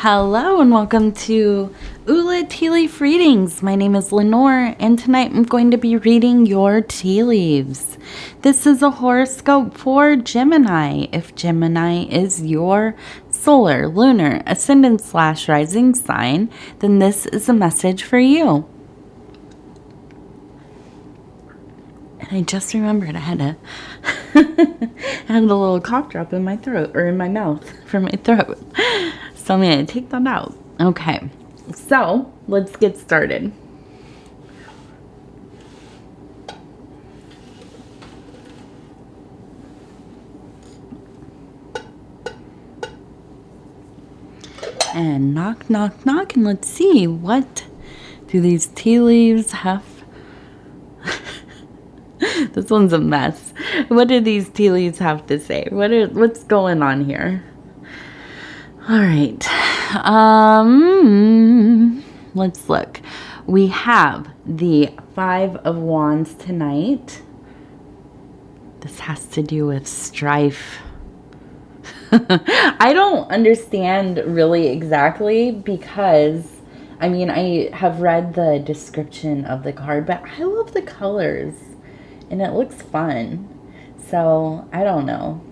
Hello and welcome to Ula Tea Leaf Readings. My name is Lenor and tonight I'm going to be reading your tea leaves. This is a horoscope for Gemini. If Gemini is your solar, lunar, ascendant / rising sign, then this is a message for you. And I just remembered I had I had a little cough drop in my throat, or in my mouth from my throat. So I'm going to take that out. Okay, so let's get started. And knock, knock, knock, and let's see, what do these tea leaves have? This one's a mess. What do these tea leaves have to say? What's going on here? All right. Let's look. We have the 5 of Wands tonight. This has to do with strife. I don't understand really exactly because, I mean, I have read the description of the card, but I love the colors and it looks fun. So, I don't know.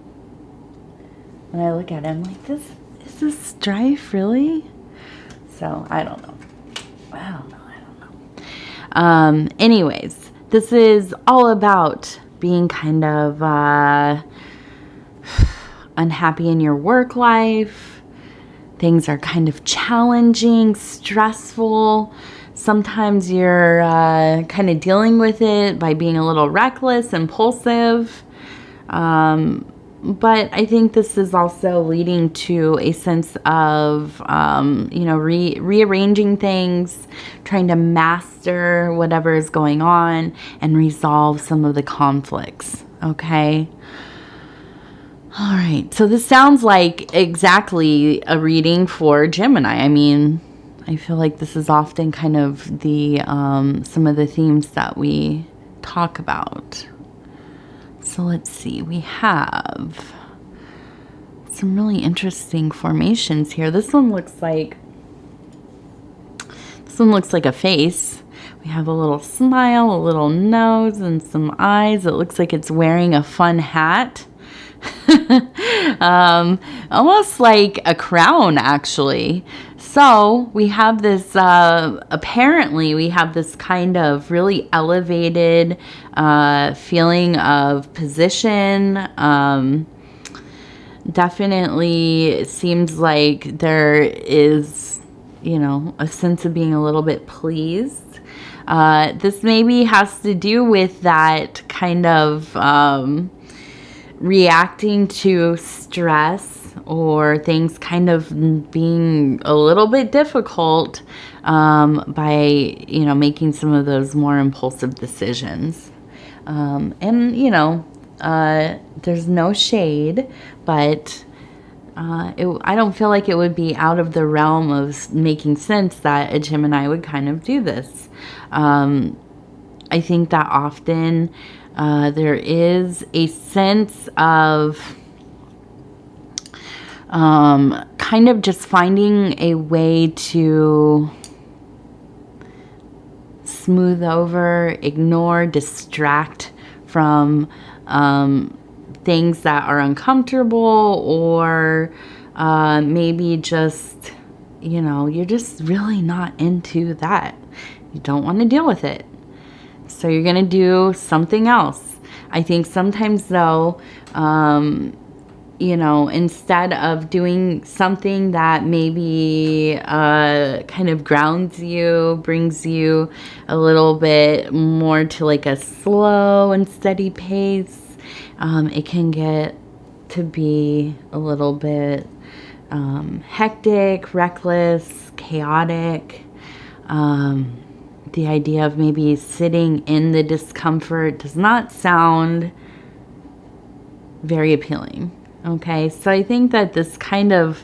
When I look at it, I'm like, is this strife really? So, I don't know. Anyways, this is all about being kind of unhappy in your work life. Things are kind of challenging, stressful. Sometimes you're kind of dealing with it by being a little reckless, impulsive. But I think this is also leading to a sense of, rearranging things, trying to master whatever is going on and resolve some of the conflicts. Okay. All right. So this sounds like exactly a reading for Gemini. I mean, I feel like this is often kind of the, some of the themes that we talk about. So let's see, we have some really interesting formations here. This one looks like a face. We have a little smile, a little nose, and some eyes. It looks like it's wearing a fun hat. Almost like a crown, actually. So we have this, apparently we have this kind of really elevated feeling of position. Definitely it seems like there is, a sense of being a little bit pleased. This maybe has to do with that kind of reacting to stress or things kind of being a little bit difficult by, making some of those more impulsive decisions. There's no shade, but I don't feel like it would be out of the realm of making sense that a Gemini would kind of do this. I think that often there is a sense of kind of just finding a way to smooth over, ignore, distract from things that are uncomfortable, or maybe just, you're just really not into that. You don't want to deal with it. So you're going to do something else. I think sometimes, though, instead of doing something that maybe kind of grounds you, brings you a little bit more to like a slow and steady pace, it can get to be a little bit hectic, reckless, chaotic. The idea of maybe sitting in the discomfort does not sound very appealing. Okay, so I think that this kind of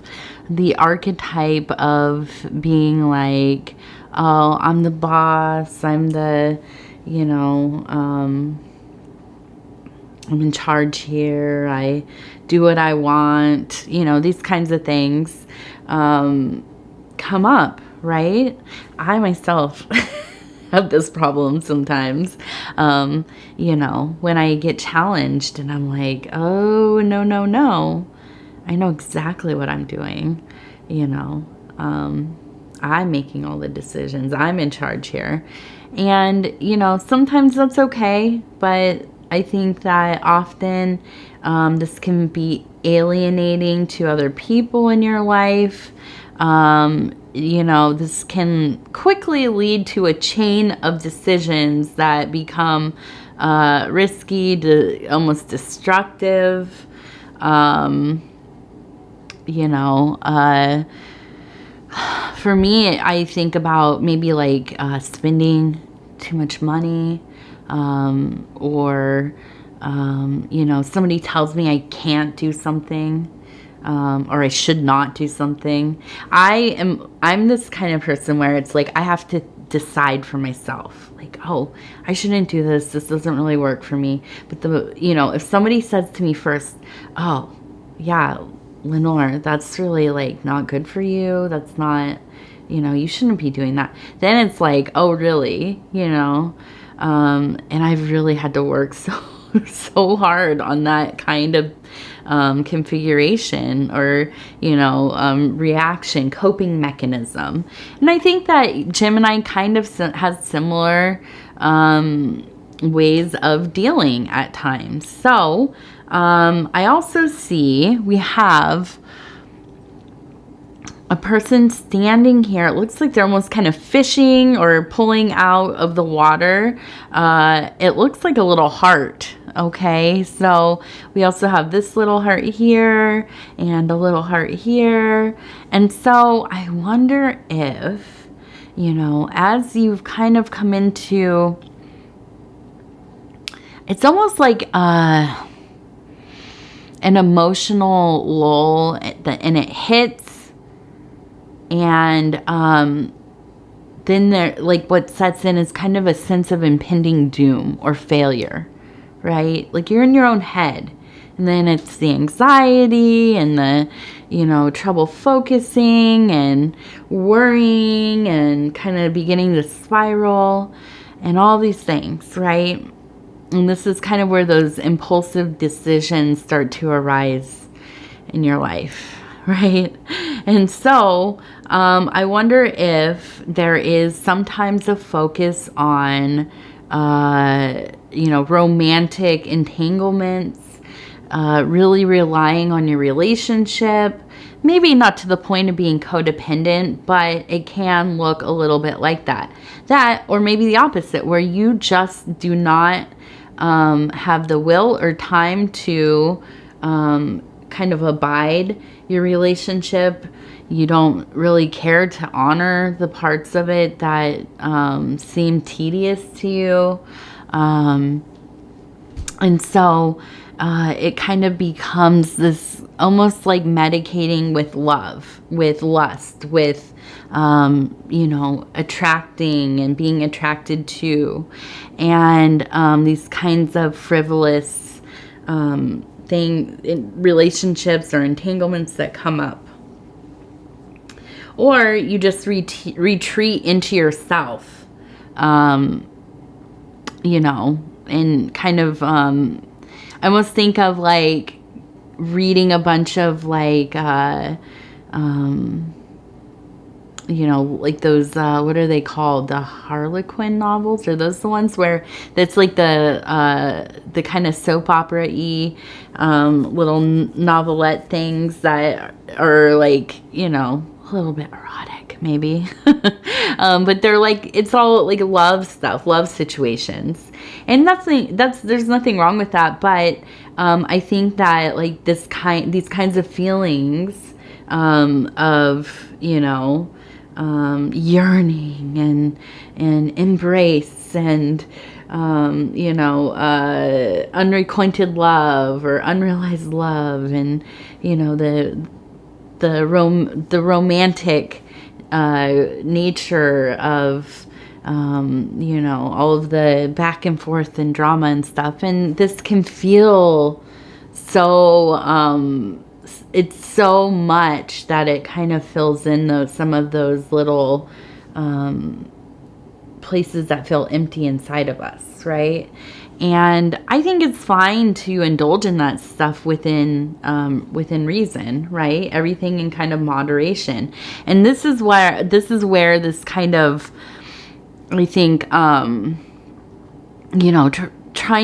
the archetype of being like, oh, I'm the boss, I'm the, I'm in charge here, I do what I want, these kinds of things. come up, right? I myself have this problem sometimes, when I get challenged and I'm like, oh, no, no, no. I know exactly what I'm doing, I'm making all the decisions. I'm in charge here. And, sometimes that's okay, but I think that often this can be alienating to other people in your life. This can quickly lead to a chain of decisions that become risky, almost destructive. For me, I think about maybe like spending too much money, or somebody tells me I can't do something, or I should not do something. I'm this kind of person where it's like I have to decide for myself, like, oh, I shouldn't do this. This doesn't really work for me. But if somebody says to me first, oh, yeah, Lenor, that's really like not good for you. That's not, you shouldn't be doing that. Then it's like, oh, really? And I've really had to work so hard on that kind of configuration or, reaction, coping mechanism. And I think that Gemini kind of has similar ways of dealing at times. So I also see we have a person standing here. It looks like they're almost kind of fishing or pulling out of the water. It looks like a little heart. Okay, so we also have this little heart here and a little heart here. And so I wonder if, as you've kind of come into, it's almost like an emotional lull, and it hits. And then there, like, what sets in is kind of a sense of impending doom or failure, right? Like you're in your own head, and then it's the anxiety and the, trouble focusing and worrying and kind of beginning to spiral and all these things, right? And this is kind of where those impulsive decisions start to arise in your life, right? And so I wonder if there is sometimes a focus on, romantic entanglements, really relying on your relationship, maybe not to the point of being codependent, but it can look a little bit like that. That, or maybe the opposite, where you just do not have the will or time to kind of abide your relationship. You don't really care to honor the parts of it that seem tedious to you. And so it kind of becomes this almost like medicating with love, with lust, with, attracting and being attracted to, and these kinds of frivolous relationships or entanglements that come up. Or you just retreat into yourself, and kind of, I almost think of like reading a bunch of like, like those, what are they called? The Harlequin novels? Are those the ones where that's like the kind of soap opera-y, little novelette things that are like, a little bit erotic maybe. But they're like, it's all like love stuff, love situations. And there's nothing wrong with that. But I think that like these kinds of feelings of, yearning and embrace and, unrequited love or unrealized love, and, the romantic nature of, all of the back and forth and drama and stuff. And this can feel so it's so much that it kind of fills in some of those little places that feel empty inside of us, right? And I think it's fine to indulge in that stuff within reason, right? Everything in kind of moderation. And this is where this kind of, I think, trying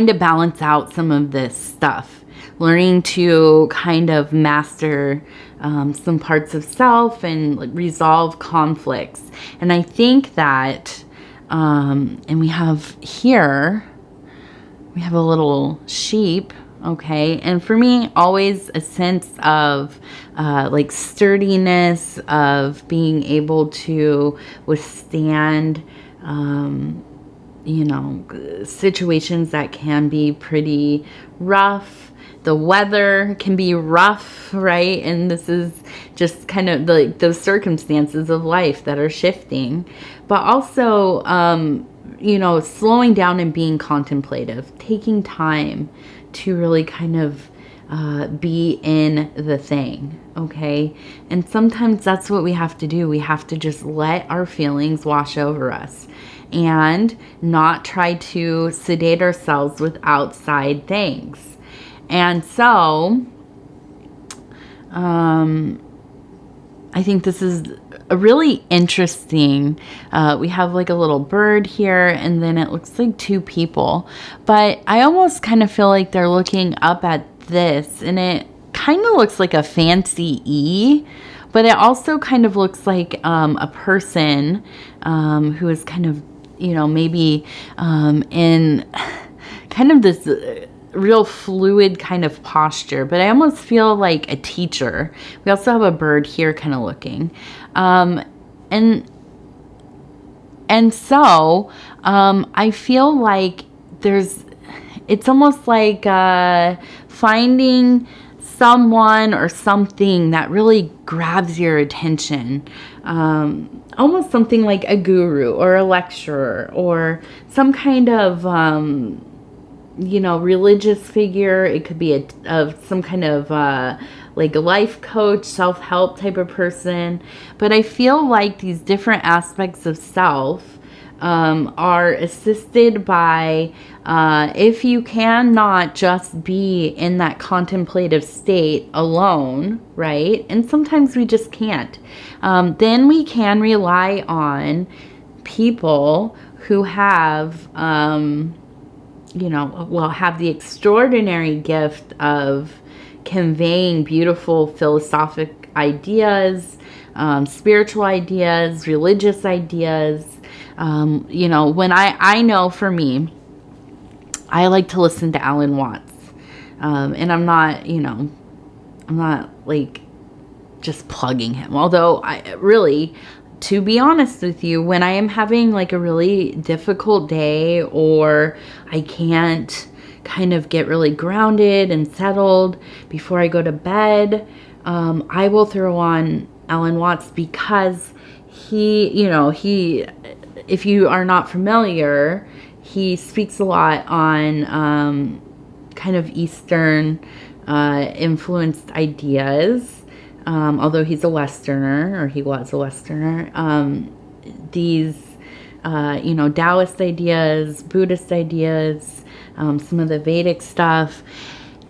to balance out some of this stuff, learning to kind of master some parts of self and resolve conflicts. And I think that, and we have a little sheep, okay? And for me, always a sense of like sturdiness, of being able to withstand situations that can be pretty rough. The weather can be rough, right? And this is just kind of those circumstances of life that are shifting. But also, slowing down and being contemplative, taking time to really kind of be in the thing, okay? And sometimes that's what we have to do. We have to just let our feelings wash over us and not try to sedate ourselves with outside things. And so, I think this is a really interesting, we have like a little bird here, and then it looks like two people, but I almost kind of feel like they're looking up at this, and it kind of looks like a fancy E, but it also kind of looks like a person who is kind of, maybe in kind of this real fluid kind of posture, but I almost feel like a teacher. We also have a bird here kind of looking. And so I feel like it's almost like finding someone or something that really grabs your attention. Almost something like a guru or a lecturer or some kind of religious figure. It could be some kind of like a life coach, self-help type of person. But I feel like these different aspects of self are assisted by, if you cannot just be in that contemplative state alone, right? And sometimes we just can't. Then we can rely on people who have, have the extraordinary gift of conveying beautiful philosophic ideas, spiritual ideas, religious ideas. When I know for me, I like to listen to Alan Watts. And I'm not like just plugging him. Although to be honest with you, when I am having like a really difficult day, or I can't kind of get really grounded and settled before I go to bed, I will throw on Alan Watts, because he, if you are not familiar, he speaks a lot on kind of Eastern influenced ideas. Although he's a Westerner, or he was a Westerner, these, Taoist ideas, Buddhist ideas, some of the Vedic stuff,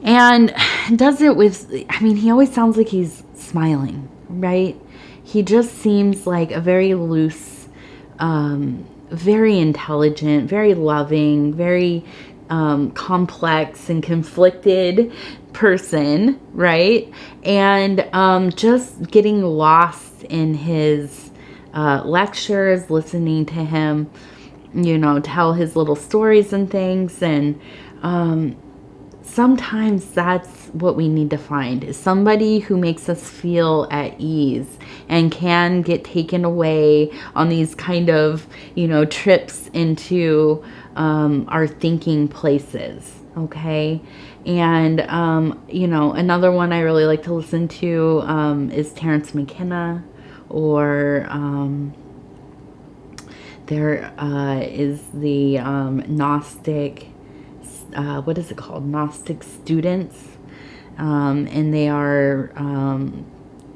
and does it with, he always sounds like he's smiling, right? He just seems like a very loose, very intelligent, very loving, very complex and conflicted person, right? And just getting lost in his lectures, listening to him, tell his little stories and things. And sometimes that's what we need to find, is somebody who makes us feel at ease and can get taken away on these kind of, trips into our thinking places. Okay. And, another one I really like to listen to is Terence McKenna, or there is the Gnostic, what is it called? Gnostic Students. and they are,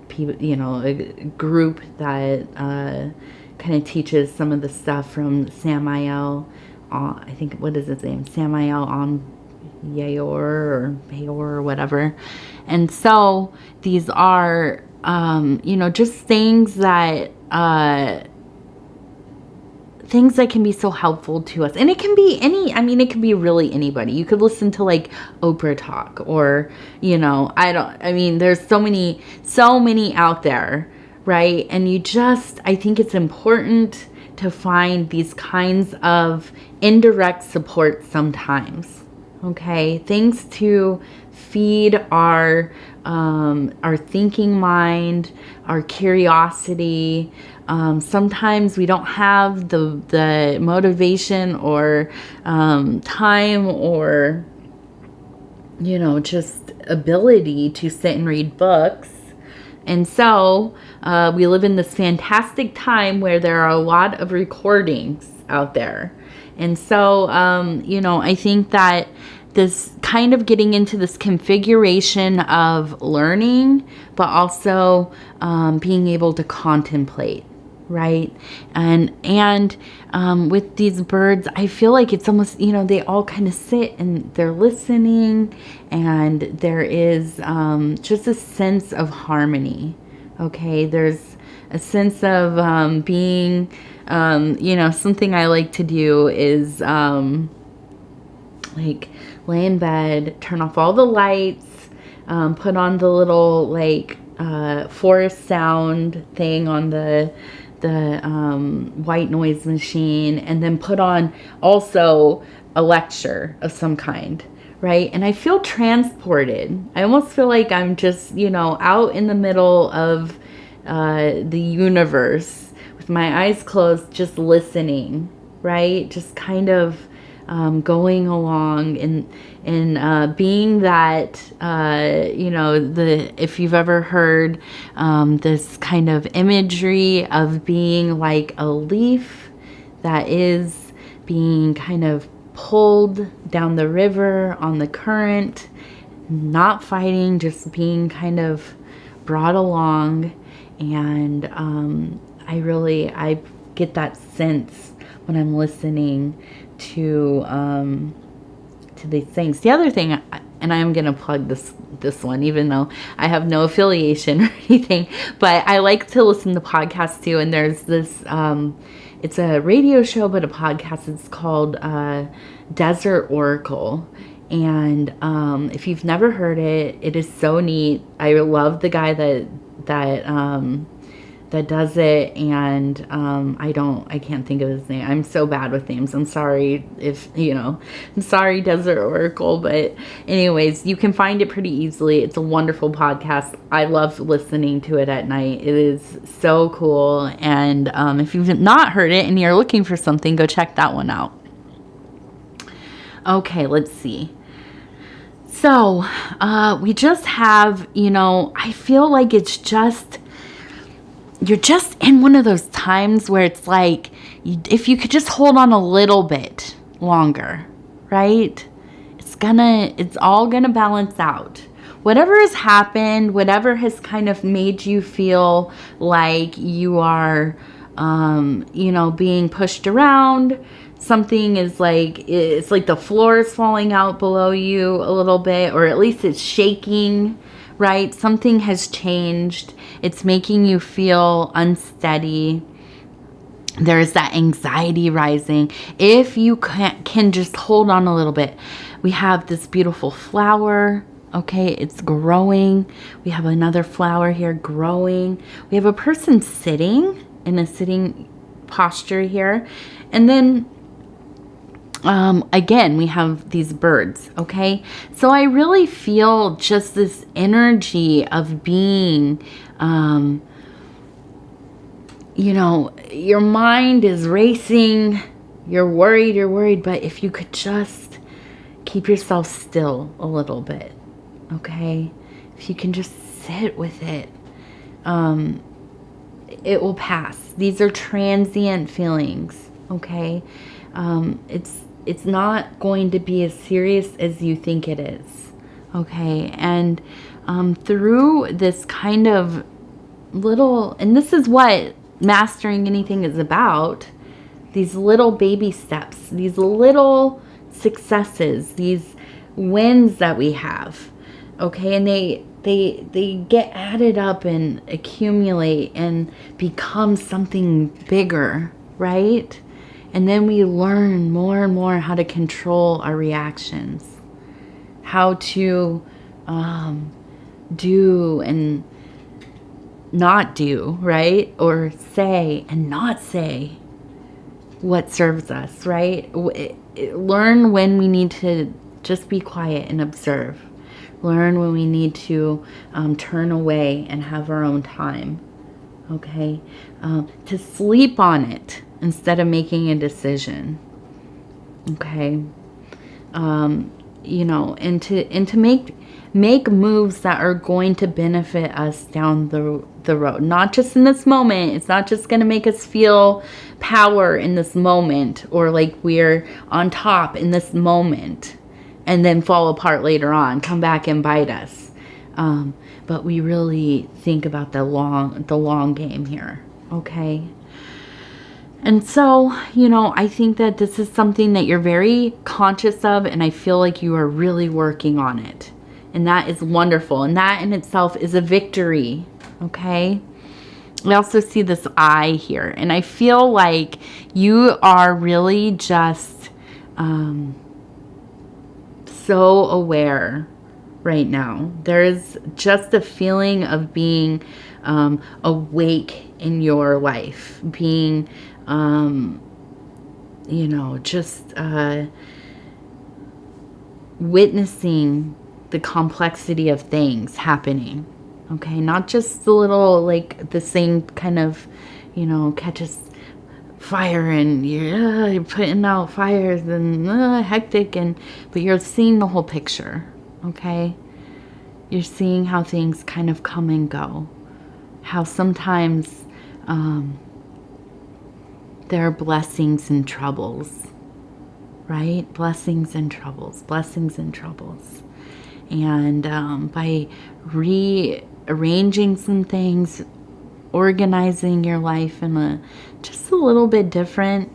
people, you know, a group that kind of teaches some of the stuff from Samael. I think, what is his name? Samael Yayor or Bayor or whatever. And so these are, you know, just things that can be so helpful to us. And it can be it can be really anybody. You could listen to like Oprah talk, or, you know, there's so many out there, right? And I think it's important to find these kinds of indirect support sometimes. Okay, things to feed our thinking mind, our curiosity. Sometimes we don't have the motivation or time or, you know, just ability to sit and read books. And so we live in this fantastic time where there are a lot of recordings out there. And so, you know, I think that this kind of getting into this configuration of learning, but also being able to contemplate, right? And with these birds, I feel like it's almost, you know, they all kind of sit and they're listening, and there is just a sense of harmony. Okay, there's a sense of being, you know, something I like to do is like lay in bed, turn off all the lights, put on the little like forest sound thing on the white noise machine, and then put on also a lecture of some kind, right? And I feel transported. I almost feel like I'm just, you know, out in the middle of the universe with my eyes closed, just listening, right? Just kind of going along and being that, you know, if you've ever heard this kind of imagery of being like a leaf that is being kind of pulled down the river on the current, not fighting, just being kind of brought along. And I get that sense when I'm listening to these things. The other thing, and I'm going to plug this one, even though I have no affiliation or anything, but I like to listen to podcasts too. And there's this, it's a radio show, but a podcast. It's called Desert Oracle. And if you've never heard it, it is so neat. I love the guy that does it, and I can't think of his name. I'm so bad with names. I'm sorry I'm sorry, Desert Oracle, but anyways, you can find it pretty easily. It's a wonderful podcast. I love listening to it at night. It is so cool, and if you've not heard it and you're looking for something, go check that one out. Okay, let's see. So, we just have, you know, I feel like it's just, you're just in one of those times where it's like, if you could just hold on a little bit longer, right? It's all gonna balance out. Whatever has happened, whatever has kind of made you feel like you are, you know, being pushed around, something is like, it's like the floor is falling out below you a little bit, or at least it's shaking, right? Something has changed. It's making you feel unsteady. There's that anxiety rising. If you can just hold on a little bit. We have this beautiful flower. Okay, it's growing. We have another flower here growing. We have a person sitting in a sitting posture here. And then again, we have these birds, okay? So I really feel just this energy of being, you know, your mind is racing, you're worried, but if you could just keep yourself still a little bit, okay? If you can just sit with it, it will pass. These are transient feelings, okay? It's not going to be as serious as you think it is, Okay, and through this kind of little, and this is what mastering anything is about, these little baby steps, these little successes, these wins that we have. Okay, and they get added up and accumulate and become something bigger, right? And then we learn more and more how to control our reactions, how to do and not do, right? Or say and not say what serves us, right? Learn when we need to just be quiet and observe. Learn when we need to turn away and have our own time, okay? To sleep on it instead of making a decision, okay? You know, and to make moves that are going to benefit us down the road. Not just in this moment. It's not just going to make us feel power in this moment or like we're on top in this moment and then fall apart later on, come back and bite us. But we really think about the long game here, okay? And so, you know, I think that this is something that you're very conscious of, and I feel like you are really working on it. And that is wonderful. And that in itself is a victory, okay? I also see this eye here, and I feel like you are really just so aware right now. There's just a feeling of being awake in your life, being, you know, just witnessing the complexity of things happening. Okay, not just the little, like, the same kind of, you know, catches fire and you're putting out fires and hectic, but you're seeing the whole picture, okay? You're seeing how things kind of come and go. How sometimes there are blessings and troubles, right? Blessings and troubles, blessings and troubles. And by rearranging some things, organizing your life in just a little bit different,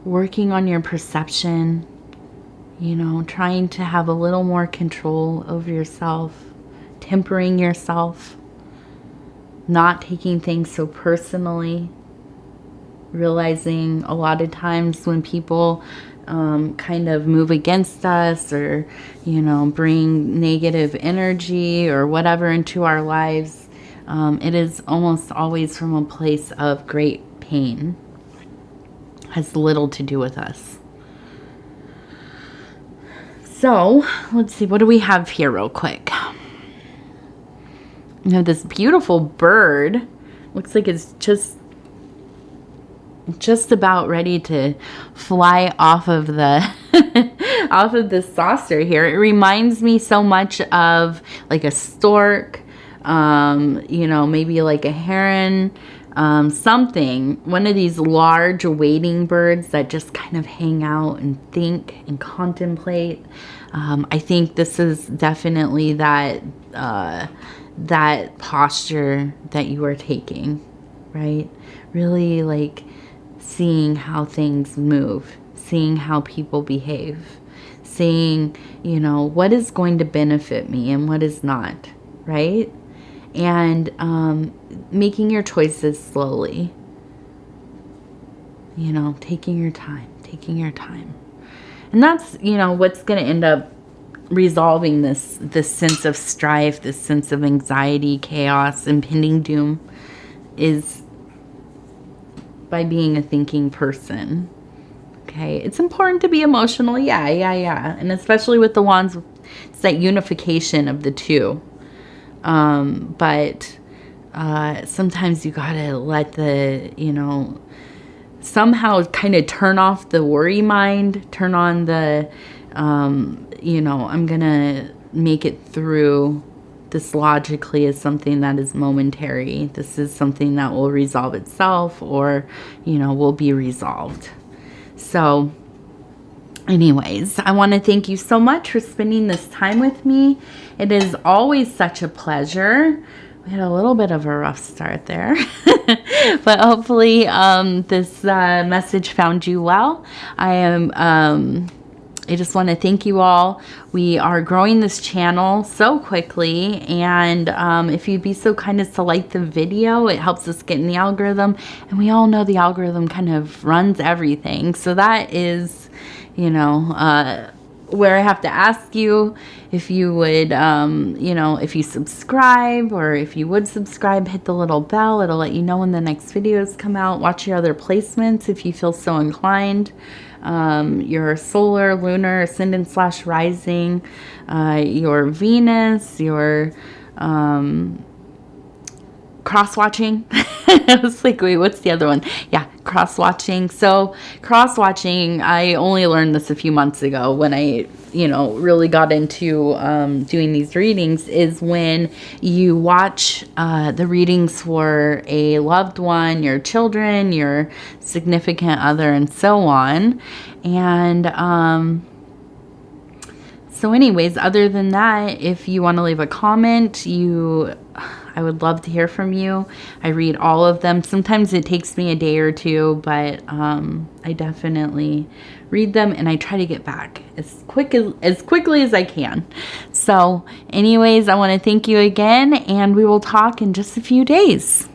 working on your perception, you know, trying to have a little more control over yourself, tempering yourself, not taking things so personally, realizing a lot of times when people kind of move against us or, you know, bring negative energy or whatever into our lives, it is almost always from a place of great pain. Has little to do with us. So, let's see, what do we have here real quick? We have this beautiful bird. Looks like it's just about ready to fly off of the off of the saucer here. It reminds me so much of like a stork, you know, maybe like a heron, something, one of these large wading birds that just kind of hang out and think and contemplate. I think this is definitely that posture that you are taking, right? Really like seeing how things move, seeing how people behave, seeing, you know, what is going to benefit me and what is not, right? And making your choices slowly, you know, taking your time. And that's, you know, what's going to end up resolving this sense of strife, this sense of anxiety, chaos, impending doom, is by being a thinking person. Okay, it's important to be emotional, yeah, and especially with the wands, it's that unification of the two. But sometimes you gotta let the, you know, somehow kind of turn off the worry mind, turn on the, you know, I'm gonna make it through this logically as something that is momentary. This is something that will resolve itself or, you know, will be resolved. So Anyways, I want to thank you so much for spending this time with me. It is always such a pleasure. We had a little bit of a rough start there, but hopefully this message found you well. I just want to thank you all. We are growing this channel so quickly, and if you'd be so kind as to like the video, it helps us get in the algorithm, and we all know the algorithm kind of runs everything. So that is, you know, where I have to ask you if you would, you know, if you subscribe, or if you would subscribe, hit the little bell. It'll let you know when the next videos come out. Watch your other placements if you feel so inclined. Your solar, lunar, ascendant / rising, your Venus, your cross-watching. I was like, wait, what's the other one? Yeah, cross-watching. So cross-watching, I only learned this a few months ago when I, you know, really got into doing these readings, is when you watch the readings for a loved one, your children, your significant other, and so on. And so anyways, other than that, if you want to leave a comment, I would love to hear from you. I read all of them. Sometimes it takes me a day or two, but I definitely read them, and I try to get back as quickly as I can. So anyways, I want to thank you again, and we will talk in just a few days.